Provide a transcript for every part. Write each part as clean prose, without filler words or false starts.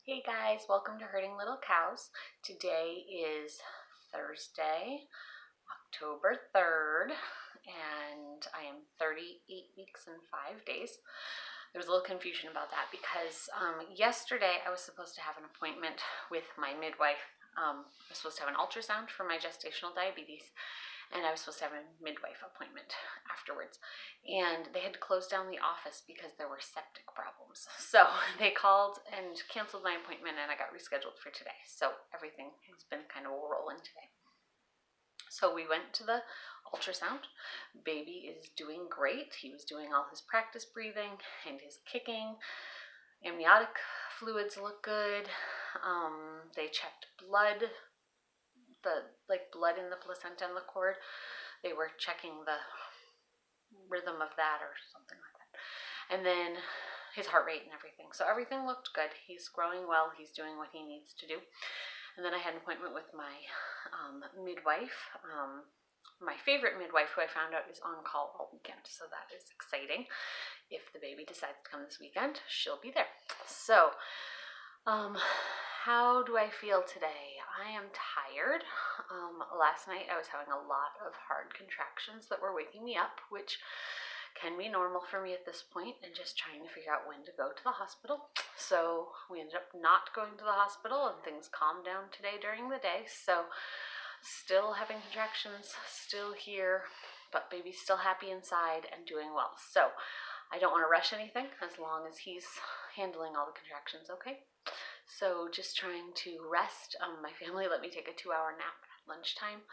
Hey guys, welcome to Herding Little Cows. Today is Thursday, October 3rd, and I am 38 weeks and 5 days. There was a little confusion about that because yesterday I was supposed to have an appointment with my midwife. I was supposed to have an ultrasound for my gestational diabetes, and I was supposed to have a midwife appointment afterwards. And they had to close down the office because there were septic problems. So they called and canceled my appointment, and I got rescheduled for today. So everything has been kind of rolling today. So we went to the ultrasound. Baby is doing great. He was doing all his practice breathing and his kicking. Amniotic fluids look good. They checked blood, blood in the placenta and the cord. They were checking the rhythm of that or something like that. And then his heart rate and everything. So everything looked good. He's growing well. He's doing what he needs to do. And then I had an appointment with my midwife. My favorite midwife, who I found out is on call all weekend. So that is exciting. If the baby decides to come this weekend, she'll be there. So how do I feel today? I am tired. Last night I was having a lot of hard contractions that were waking me up, which can be normal for me at this point, and just trying to figure out when to go to the hospital. So we ended up not going to the hospital, and things calmed down today during the day. So still having contractions, still here, but baby's still happy inside and doing well. So I don't want to rush anything as long as he's handling all the contractions okay. So just trying to rest. My family let me take a 2-hour nap at lunchtime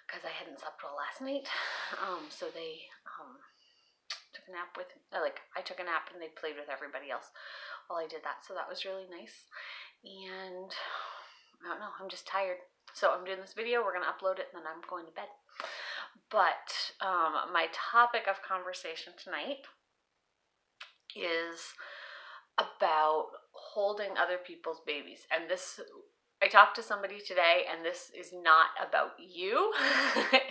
because I hadn't slept well last night. So they took a nap with, I took a nap and they played with everybody else while I did that. So that was really nice. And I don't know, I'm just tired. So I'm doing this video, we're going to upload it, and then I'm going to bed. But my topic of conversation tonight is about holding other people's babies. And this, I talked to somebody today, and this is not about you.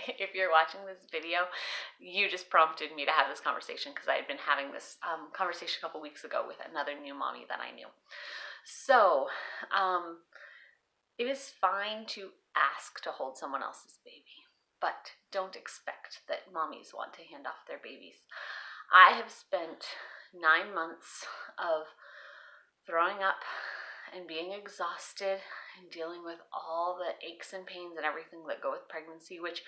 If you're watching this video, you just prompted me to have this conversation because I had been having this conversation a couple weeks ago with another new mommy that I knew. So it is fine to ask to hold someone else's baby, but don't expect that mommies want to hand off their babies. I have spent 9 months of throwing up and being exhausted and dealing with all the aches and pains and everything that go with pregnancy, which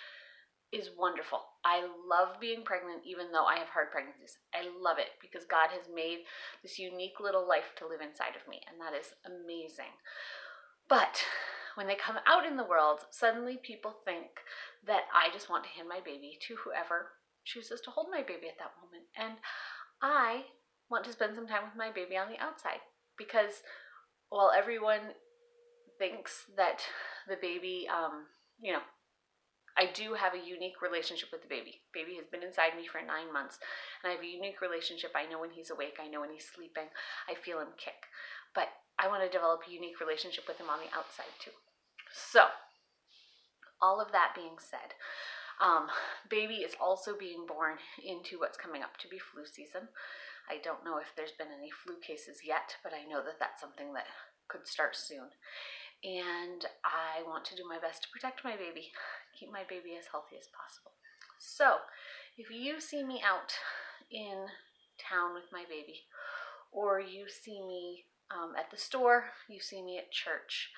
is wonderful. I love being pregnant even though I have hard pregnancies. I love it because God has made this unique little life to live inside of me, and that is amazing. But when they come out in the world, suddenly people think that I just want to hand my baby to whoever chooses to hold my baby at that moment. And I want to spend some time with my baby on the outside because while everyone thinks that the baby, I do have a unique relationship with the baby. Baby has been inside me for 9 months, and I have a unique relationship. I know when he's awake. I know when he's sleeping. I feel him kick. But I want to develop a unique relationship with him on the outside too. So, all of that being said, baby is also being born into what's coming up to be flu season. I don't know if there's been any flu cases yet, but I know that that's something that could start soon. And I want to do my best to protect my baby, keep my baby as healthy as possible. So if you see me out in town with my baby, or you see me at the store, you see me at church,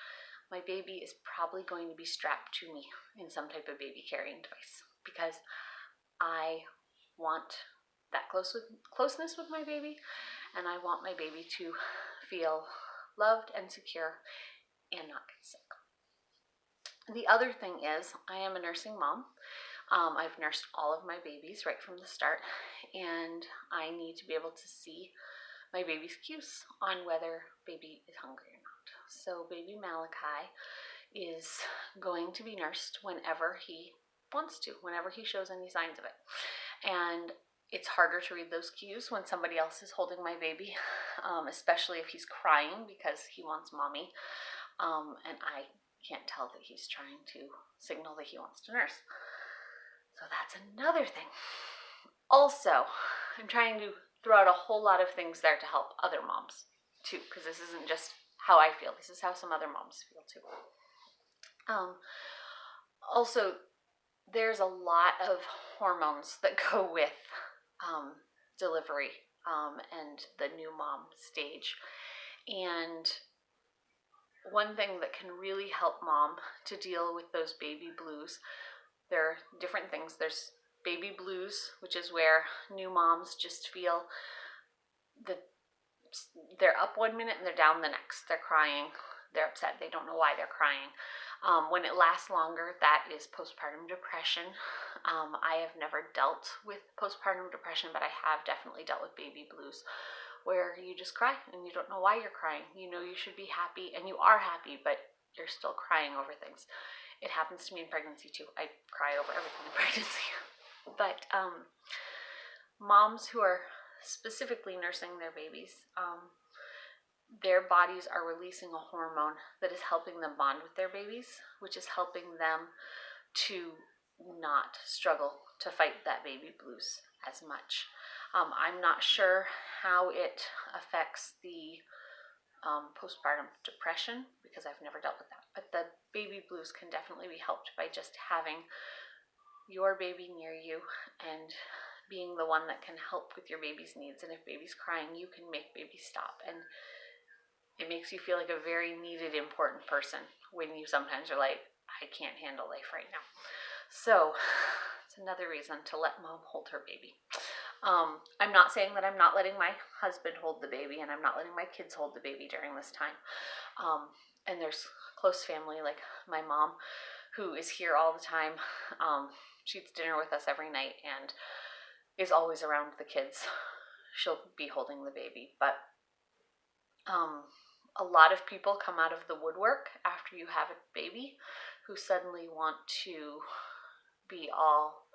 my baby is probably going to be strapped to me in some type of baby carrying device because I want that closeness with my baby, and I want my baby to feel loved and secure and not get sick. The other thing is I am a nursing mom. I've nursed all of my babies right from the start, and I need to be able to see my baby's cues on whether baby is hungry or not. So baby Malachi is going to be nursed whenever he wants to, whenever he shows any signs of it. And it's harder to read those cues when somebody else is holding my baby, especially if he's crying because he wants mommy, and I can't tell that he's trying to signal that he wants to nurse. So that's another thing. Also, I'm trying to throw out a whole lot of things there to help other moms too, because this isn't just how I feel. This is how some other moms feel too. Also, there's a lot of hormones that go with delivery and the new mom stage. And one thing that can really help mom to deal with those baby blues, there are different things. There's baby blues, which is where new moms just feel that they're up one minute and they're down the next. They're crying, they're upset, they don't know why they're crying. When it lasts longer, that is postpartum depression. I have never dealt with postpartum depression, but I have definitely dealt with baby blues, where you just cry and you don't know why you're crying. You know you should be happy and you are happy, but you're still crying over things. It happens to me in pregnancy too. I cry over everything in pregnancy. But moms who are specifically nursing their babies, their bodies are releasing a hormone that is helping them bond with their babies, which is helping them to not struggle to fight that baby blues as much. I'm not sure how it affects the postpartum depression, because I've never dealt with that, but the baby blues can definitely be helped by just having your baby near you and being the one that can help with your baby's needs. And if baby's crying, you can make baby stop, and it makes you feel like a very needed, important person when you sometimes are like, I can't handle life right now. So it's another reason to let mom hold her baby. I'm not saying that I'm not letting my husband hold the baby, and I'm not letting my kids hold the baby during this time. And there's close family like my mom, who is here all the time. She eats dinner with us every night and is always around the kids. She'll be holding the baby. But a lot of people come out of the woodwork after you have a baby who suddenly want to be all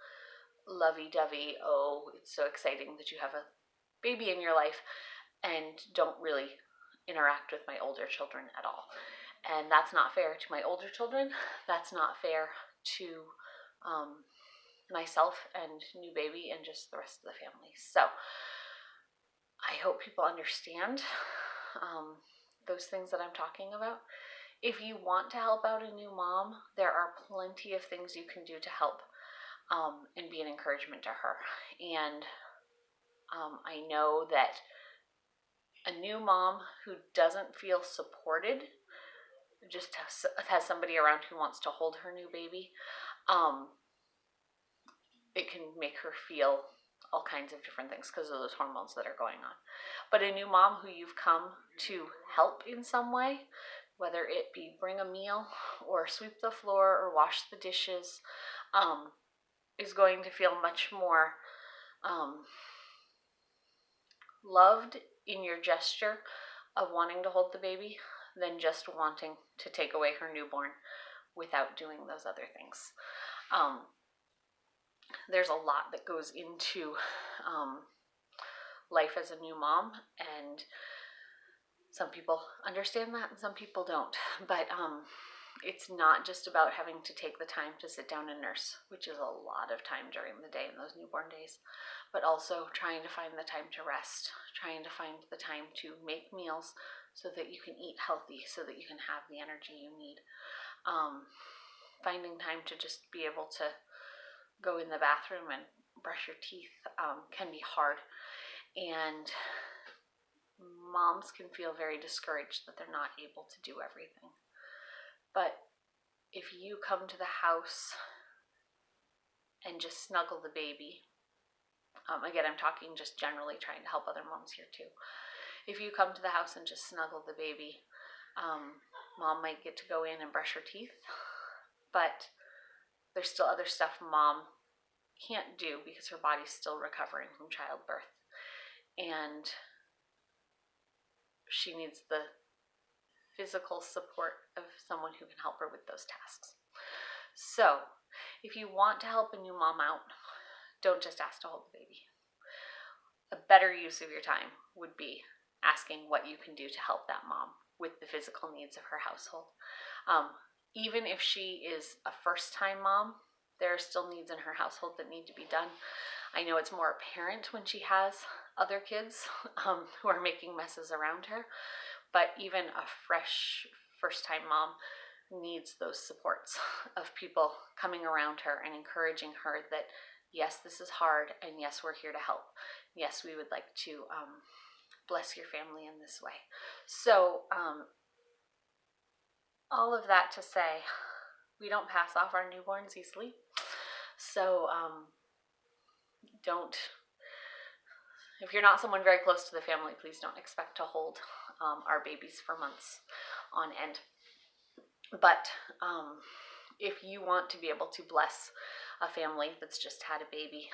lovey-dovey. Oh, it's so exciting that you have a baby in your life, and don't really interact with my older children at all. And that's not fair to my older children. That's not fair to myself and new baby and just the rest of the family. So I hope people understand those things that I'm talking about. If you want to help out a new mom, there are plenty of things you can do to help and be an encouragement to her. And I know that a new mom who doesn't feel supported, just has somebody around who wants to hold her new baby, it can make her feel all kinds of different things because of those hormones that are going on. But a new mom who you've come to help in some way, whether it be bring a meal or sweep the floor or wash the dishes, is going to feel much more loved in your gesture of wanting to hold the baby than just wanting to take away her newborn without doing those other things. There's a lot that goes into life as a new mom, and some people understand that and some people don't. But it's not just about having to take the time to sit down and nurse, which is a lot of time during the day in those newborn days, but also trying to find the time to rest, trying to find the time to make meals so that you can eat healthy, so that you can have the energy you need. Finding time to just be able to go in the bathroom and brush your teeth can be hard, and moms can feel very discouraged that they're not able to do everything. But if you come to the house and just snuggle the baby, again, I'm talking just generally, trying to help other moms here too. If you come to the house and just snuggle the baby, mom might get to go in and brush her teeth, but there's still other stuff mom can't do because her body's still recovering from childbirth, and she needs the physical support of someone who can help her with those tasks. So if you want to help a new mom out, don't just ask to hold the baby. A better use of your time would be asking what you can do to help that mom with the physical needs of her household. Even if she is a first-time mom, there are still needs in her household that need to be done. I know it's more apparent when she has other kids who are making messes around her, but even a fresh first-time mom needs those supports of people coming around her and encouraging her that yes, this is hard, and yes, we're here to help. Yes, we would like to bless your family in this way. So all of that to say, we don't pass off our newborns easily. So if you're not someone very close to the family, please don't expect to hold our babies for months on end. But if you want to be able to bless a family that's just had a baby,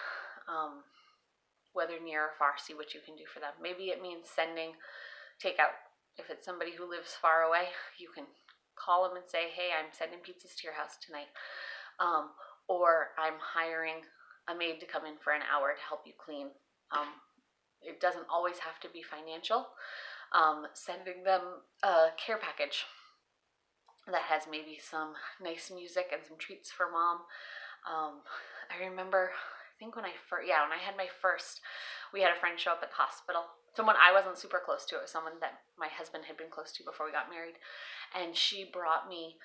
whether near or far, see what you can do for them. Maybe it means sending takeout. If it's somebody who lives far away, you can call them and say, hey, I'm sending pizzas to your house tonight. Or I'm hiring a maid to come in for an hour to help you clean. It doesn't always have to be financial. Sending them a care package that has maybe some nice music and some treats for mom. I remember, I think when I had my first, we had a friend show up at the hospital. Someone I wasn't super close to. It was someone that my husband had been close to before we got married. And she brought me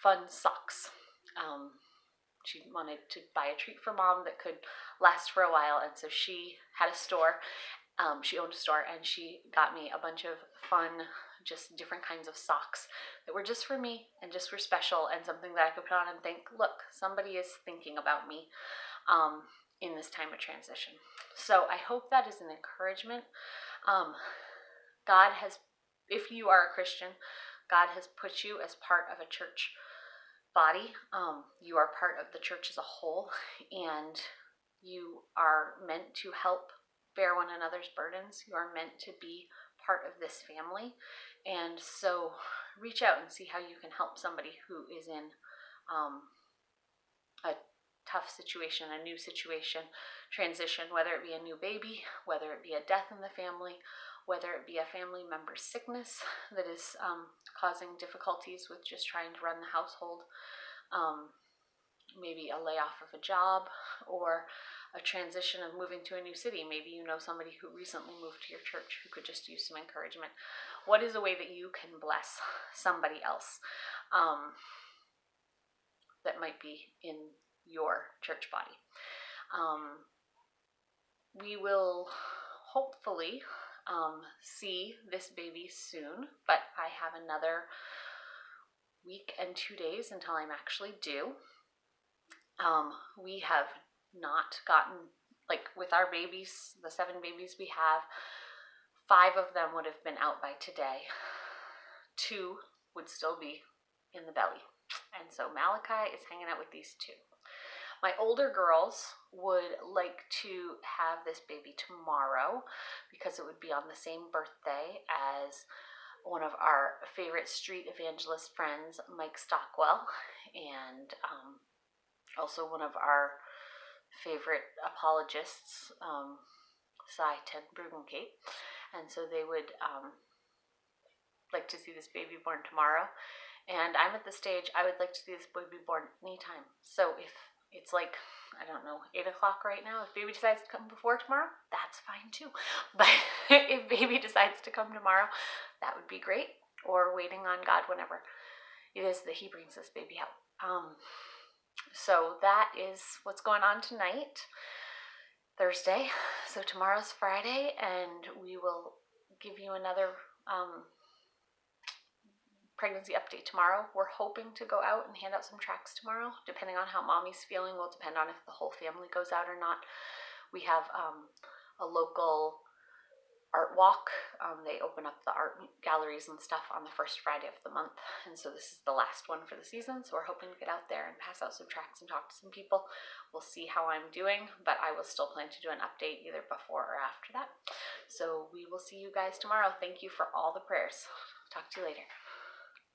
fun socks. She wanted to buy a treat for mom that could last for a while. And so she had a store. She owned a store, and she got me a bunch of fun, just different kinds of socks that were just for me and just were special and something that I could put on and think, look, somebody is thinking about me in this time of transition. So I hope that is an encouragement. God has, if you are a Christian, God has put you as part of a church body. You are part of the church as a whole, and you are meant to help bear one another's burdens. You are meant to be part of this family. And so reach out and see how you can help somebody who is in a tough situation, a new situation, transition, whether it be a new baby, whether it be a death in the family, whether it be a family member's sickness that is causing difficulties with just trying to run the household, maybe a layoff of a job, or a transition of moving to a new city. Maybe you know somebody who recently moved to your church who could just use some encouragement. What is a way that you can bless somebody else that might be in your church body? We will hopefully see this baby soon, but I have another week and 2 days until I'm actually due. We have not gotten, like with our babies, the 7 babies we have, 5 of them would have been out by today. 2 would still be in the belly. And so Malachi is hanging out with these 2. My older girls would like to have this baby tomorrow because it would be on the same birthday as one of our favorite street evangelist friends, Mike Stockwell, and also one of our favorite apologists, Ted Brugenkate. And so they would like to see this baby born tomorrow. And I'm at the stage, I would like to see this baby born anytime. So if it's like, I don't know, 8 o'clock right now, if baby decides to come before tomorrow, that's fine too. But if baby decides to come tomorrow, that would be great. Or waiting on God whenever it is that he brings this baby out. So that is what's going on tonight, Thursday. So tomorrow's Friday, and we will give you another pregnancy update tomorrow. We're hoping to go out and hand out some tracts tomorrow. Depending on how mommy's feeling will depend on if the whole family goes out or not. We have a local art walk. They open up the art galleries and stuff on the first Friday of the month, and so this is the last one for the season, so we're hoping to get out there and pass out some tracts and talk to some people. We'll see how I'm doing, but I will still plan to do an update either before or after that. So we will see you guys tomorrow. Thank you for all the prayers. Talk to you later.